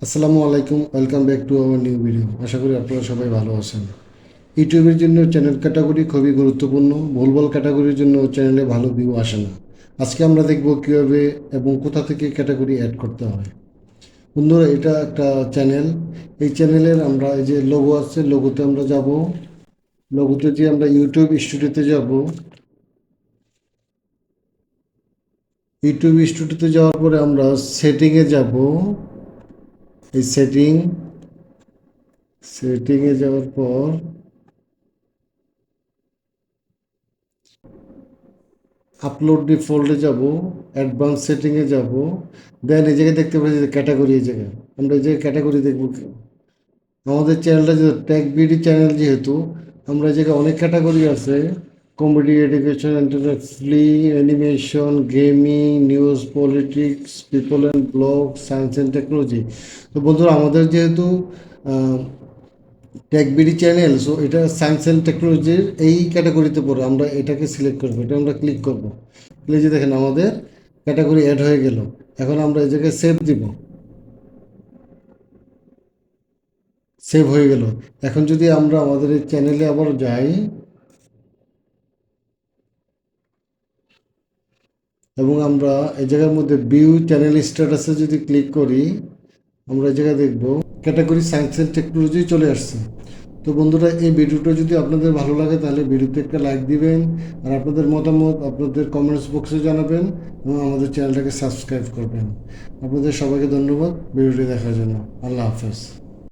আসসালামু আলাইকুম, welcome back to our new video. আশা করি আপনারা সবাই ভালো আছেন। ইউটিউবের জন্য চ্যানেল ক্যাটাগরি খুবই গুরুত্বপূর্ণ। ভুলভাল ক্যাটাগরির জন্য চ্যানেলে ভালো ভিউ আসে না। আজকে আমরা দেখব কীভাবে এবং কোথা থেকে ক্যাটাগরি অ্যাড করতে হয়। বন্ধুরা, এটা একটা চ্যানেল। এই চ্যানেলের আমরা এই যে লোগো আছে, লোগোতে আমরা যাব। লোগোতে যে আমরা ইউটিউব স্টুডিওতে যাব। ইউটিউব স্টুডিওতে যাওয়ার পরে আমরা সেটিংয়ে যাব। এই সেটিংয়ে যাওয়ার পর আপলোড ডিফল্টে যাব, অ্যাডভান্স সেটিংয়ে যাব। দেন এই জায়গায় দেখতে পাচ্ছি যে ক্যাটাগরি, এই জায়গায় আমরা এই জায়গায় ক্যাটাগরি দেখব। আমাদের চ্যানেলটা যে টেক বিডি চ্যানেল, যেহেতু আমরা এই জায়গায় অনেক ক্যাটাগরি আছে। Comedy, education, entertainment, film, animation, gaming, news, politics, people and blog, science and technology. তো বন্ধুরা, আমাদের যেহেতু টেক বিডি চ্যানেল, সো এটা সায়েন্স অ্যান্ড টেকনোলজির এই ক্যাটাগরিতে পড়ে। আমরা এটাকে সিলেক্ট করবো, এটা আমরা ক্লিক করব। যে দেখেন আমাদের ক্যাটাগরি অ্যাড হয়ে গেল। এখন আমরা এই জায়গায় সেভ দিব। সেভ হয়ে গেল। এখন যদি আমরা আমাদের এই চ্যানেলে আবার যাই এবং আমরা এই জায়গার মধ্যে ভিউ চ্যানেল স্ট্যাটাসে যদি ক্লিক করি, আমরা এই জায়গায় দেখব ক্যাটাগরি সায়েন্স অ্যান্ড টেকনোলজি চলে আসছে। তো বন্ধুরা, এই ভিডিওটা যদি আপনাদের ভালো লাগে তাহলে ভিডিওতে একটা লাইক দিবেন, আর আপনাদের মতামত আপনাদের কমেন্টস বক্সে জানাবেন এবং আমাদের চ্যানেলটাকে সাবস্ক্রাইব করবেন। আপনাদের সবাইকে ধন্যবাদ ভিডিওটি দেখার জন্য। আল্লাহ হাফেজ।